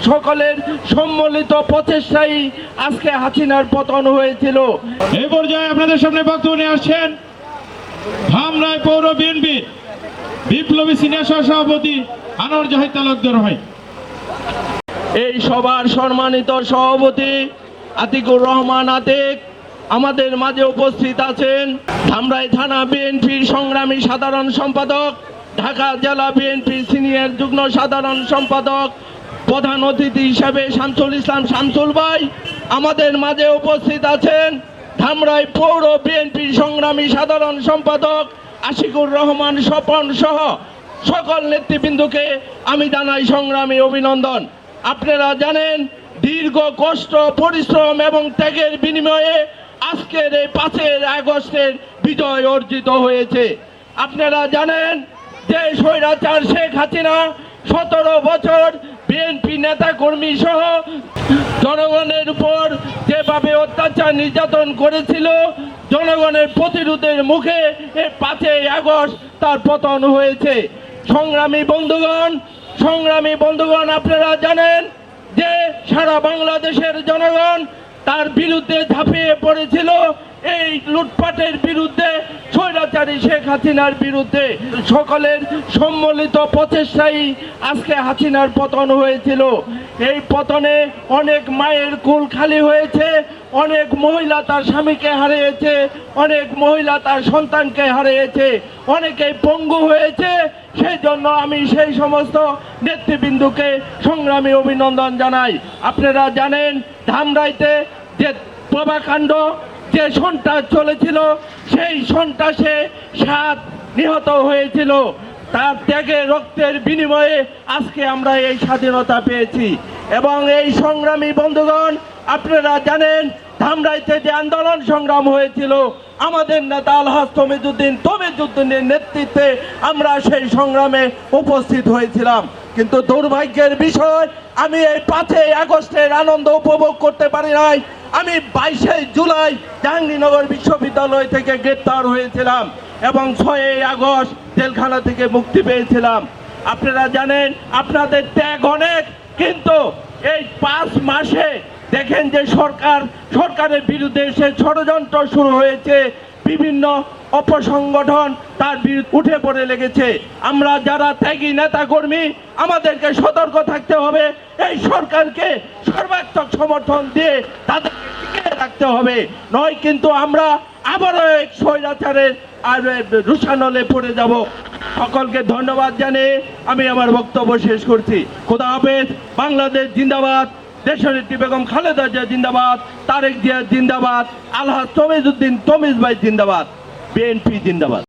সকলের সম্মিলিত প্রচেষ্টায় আজকে হাসিনার পতন হয়েছিল। এই পর্যায়ে আপনাদের সামনে বক্তব্য নিয়ে আসছেন ধামরাই পৌর বিএনপি বিপ্লবী সিনিয়র সভাপতি আনোয়ার জাহিদ তালুকদার ভাই। এই সভার সম্মানিত সভাপতি আতিকুর রহমান আতিক আমাদের মাঝে উপস্থিত আছেন। ধামরাই থানা বিএনপির সংগ্রামী সাধারণ সম্পাদক, ঢাকা জেলা বিএনপির সিনিয়র যুগ্ম সাধারণ সম্পাদক, প্রধান অতিথি হিসেবে শামসুল ইসলাম শামসুল ভাই আমাদের মাঝে উপস্থিত আছেন। ধামরাই পৌর বিএনপির সংগ্রামী সাধারণ সম্পাদক আশিকুর রহমান স্বপন সহ সকল নেতৃবৃন্দকে আমি জানাই সংগ্রামী অভিনন্দন। আপনারা জানেন দীর্ঘ কষ্ট, পরিশ্রম এবং ত্যাগের বিনিময়ে আজকের এই 5 আগস্টের বিজয় অর্জিত হয়েছে। আপনারা জানেন যে স্বৈরাচার শেখ হাসিনা 17 বছর বিএনপি নেতা কর্মী সহ জনগণের উপর যেভাবে অত্যাচার নির্যাতন করেছিল, জনগণের প্রতিরোধের মুখে এই 5 আগস্ট তার পতন হয়েছে। সংগ্রামী বন্ধুগণ, আপনারা জানেন যে সারা বাংলাদেশের জনগণ তার বিরুদ্ধে ঝাঁপিয়ে পড়েছিল, এই লুটপাটের বিরুদ্ধে, স্বৈরাচারী শেখ হাসিনার বিরুদ্ধে। সকলের সম্মিলিত প্রচেষ্টায় আজকে হাসিনার পতন হয়েছিল। এই পতনে অনেক মায়ের কুল খালি হয়েছে, অনেক মহিলা তার স্বামীকে হারিয়েছে, অনেক মহিলা তার সন্তানকে হারিয়েছে, অনেকেই পঙ্গু হয়েছে। সেই জন্য আমি সেই সমস্ত নেতৃবৃন্দকে সংগ্রামী অভিনন্দন জানাই। আপনারা জানেন ধামরাইতে যে প্রভাকাণ্ড, যে সন্ত্রাস চলেছিল, সেই সন্ত্রাসে 7 নিহত হয়েছিল। তার ত্যাগের রক্তের বিনিময়ে আজকে আমরা এই স্বাধীনতা পেয়েছি। এবং এই সংগ্রামী বন্ধুগণ, আপনারা জানেন ধামরাইতে যে আন্দোলন সংগ্রাম হয়েছিল, আমাদের নেতা আলহাজ তমিজউদ্দিনের নেতৃত্বে আমরা সেই সংগ্রামে উপস্থিত হয়েছিলাম। কিন্তু দুর্ভাগ্যের বিষয়, আমি এই 5 আগস্টের আনন্দ উপভোগ করতে পারি নাই। আমি 22 জুলাই জাহাঙ্গীরনগর বিশ্ববিদ্যালয় থেকে গ্রেপ্তার হয়েছিলাম এবং 6 আগস্ট জেলখানা থেকে মুক্তি পেয়েছিলাম। আপনারা জানেন আপনাদের ত্যাগ অনেক, কিন্তু এই 5 মাসে দেখেন যে সরকারের বিরুদ্ধে সে ষড়যন্ত্র শুরু হয়েছে, বিভিন্ন অপসংগঠন তার বিরুদ্ধে উঠে পড়ে লেগেছে। আমরা যারা ত্যাগী নেতা কর্মী, আমাদেরকে সতর্ক থাকতে হবে। এই সরকারকে সর্বাত্মক সমর্থন দিয়ে তাদেরকে টিকিয়ে রাখতে হবে, নয় কিন্তু আমরা আবারও এক স্বৈরাচারের আর রুশানলে পড়ে যাব। সকলকে ধন্যবাদ জানিয়ে আমি আমার বক্তব্য শেষ করছি। খোদা হাফেজ। বাংলাদেশ জিন্দাবাদ। দেশনেত্রী বেগম খালেদা জিয়া জিন্দাবাদ। তারেক জিয়া জিন্দাবাদ। আলহাজ তমিজ ভাই জিন্দাবাদ। বিএনপি জিন্দাবাদ।